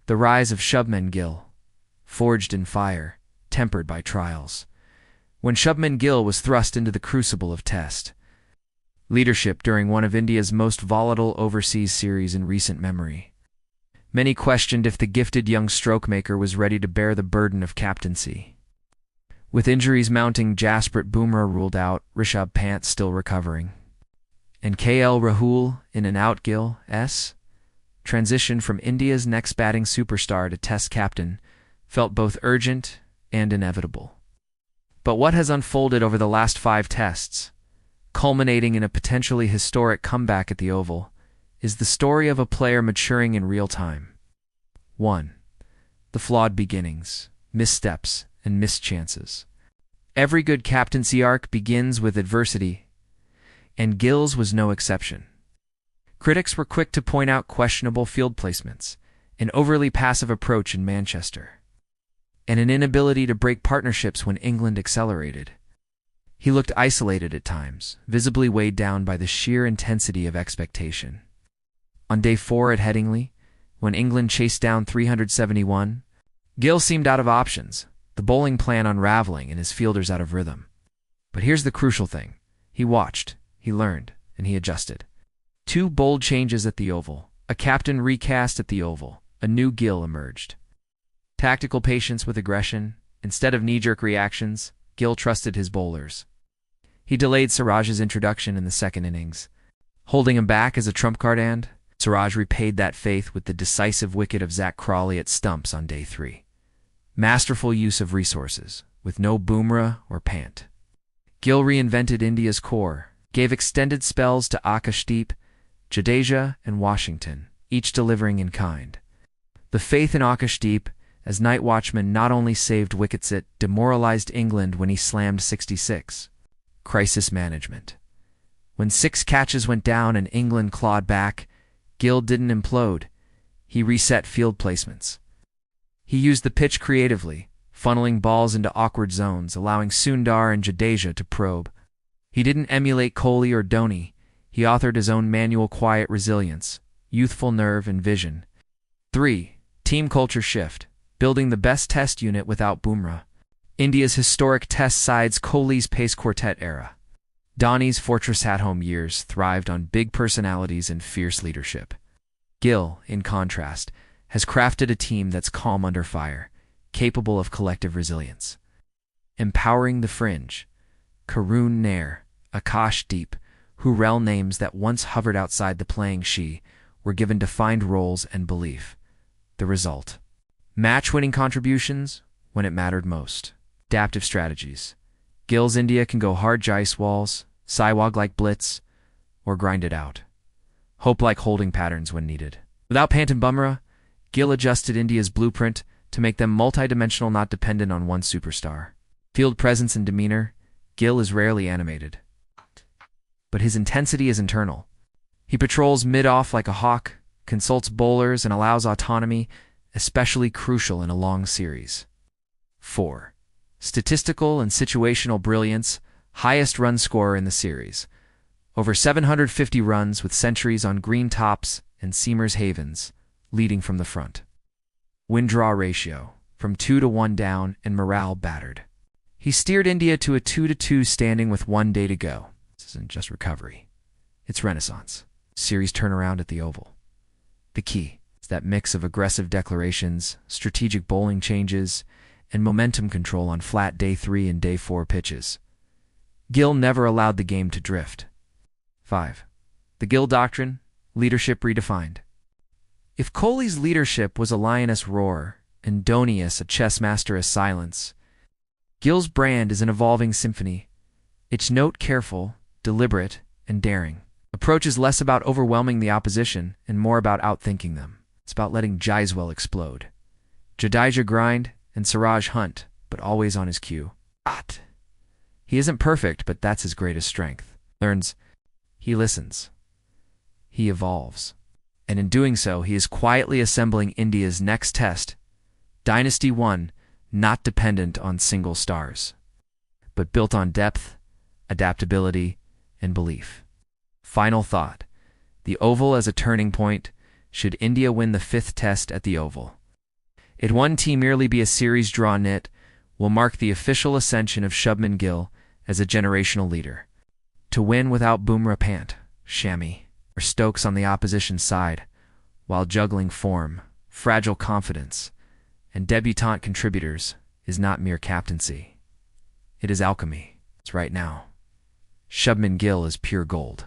The rise of Shubman Gill, forged in fire, tempered by trials. When Shubman Gill was thrust into the crucible of test, leadership during one of India's most volatile overseas series in recent memory, many questioned if the gifted young stroke-maker was ready to bear the burden of captaincy. With injuries mounting, Jasprit Bumrah ruled out, Rishabh Pant still recovering, and KL Rahul in and out. Gill's transition from India's next batting superstar to Test captain felt both urgent and inevitable. But what has unfolded over the last 5 tests, culminating in a potentially historic comeback at the Oval, is the story of a player maturing in real time. 1. The flawed beginnings, missteps, and missed chances. Every good captaincy arc begins with adversity, and Gill's was no exception. Critics were quick to point out questionable field placements, an overly passive approach in Manchester, and an inability to break partnerships when England accelerated. He looked isolated at times, visibly weighed down by the sheer intensity of expectation. On day 4 at Headingley, when England chased down 371, Gill seemed out of options, the bowling plan unraveling and his fielders out of rhythm. But here's the crucial thing. He watched, he learned, and he adjusted. 2 bold changes at the Oval, a captain recast at the Oval, a new Gill emerged. Tactical patience with aggression. Instead of knee-jerk reactions, Gill trusted his bowlers. He delayed Siraj's introduction in the second innings, holding him back as a trump card, and Siraj repaid that faith with the decisive wicket of Zach Crawley at stumps on day 3. Masterful use of resources, with no Bumrah or Pant. Gill reinvented India's core, gave extended spells to Akashdeep, Jadeja, and Washington, each delivering in kind. The faith in Akashdeep as night watchman not only saved wickets, it demoralized England when he slammed 66. Crisis management. When 6 catches went down and England clawed back, Gill didn't implode. He reset field placements. He used the pitch creatively, funneling balls into awkward zones, allowing Sundar and Jadeja to probe. He didn't emulate Kohli or Dhoni. He authored his own manual quiet resilience, youthful nerve, and vision. 3. Team culture shift, building the best test unit without Bumrah. India's historic test sides Kohli's pace quartet era. Dhoni's fortress at-home years thrived on big personalities and fierce leadership. Gill, in contrast, has crafted a team that's calm under fire, capable of collective resilience. Empowering the fringe, Karun Nair, Akashdeep, Hurrell, names that once hovered outside the playing she, were given defined roles and belief. The result: match-winning contributions when it mattered most. Adaptive strategies. Gill's India can go hard Jaiswal's, Sehwag like blitz, or grind it out. Hope like holding patterns when needed. Without Pant and Bumrah, Gill adjusted India's blueprint to make them multidimensional, not dependent on one superstar. Field presence and demeanor. Gill is rarely animated, but his intensity is internal. He patrols mid-off like a hawk, consults bowlers, and allows autonomy, especially crucial in a long series. 4. Statistical and situational brilliance, highest run scorer in the series. Over 750 runs with centuries on green tops and seamers havens, leading from the front. Win-draw ratio, from 2-1 down and morale battered. He steered India to a 2-2 standing with 1 day to go. This isn't just recovery. It's renaissance. Series turnaround at the Oval. The key is that mix of aggressive declarations, strategic bowling changes, and momentum control on flat day 3 and day 4 pitches. Gill never allowed the game to drift. 5. The Gill Doctrine, leadership redefined. If Kohli's leadership was a lioness roar and Dhoni's a chess master of silence, Gill's brand is an evolving symphony. Its note careful, deliberate, and daring. Approach is less about overwhelming the opposition and more about outthinking them. It's about letting Jaiswal explode, Jadeja grind, and Siraj hunt, but always on his cue. He isn't perfect, but that's his greatest strength. Learns, he listens, he evolves. And in doing so, he is quietly assembling India's next test, Dynasty 1, not dependent on single stars, but built on depth, adaptability, and belief. Final thought. The Oval as a turning point. Should India win the 5th test at the Oval, It won T merely be a series draw knit, will mark the official ascension of Shubman Gill as a generational leader. To win without Bumrah Pant, Shami, or Stokes on the opposition side, while juggling form, fragile confidence, and debutante contributors, is not mere captaincy. It is alchemy. It's right now. Shubman Gill is pure gold.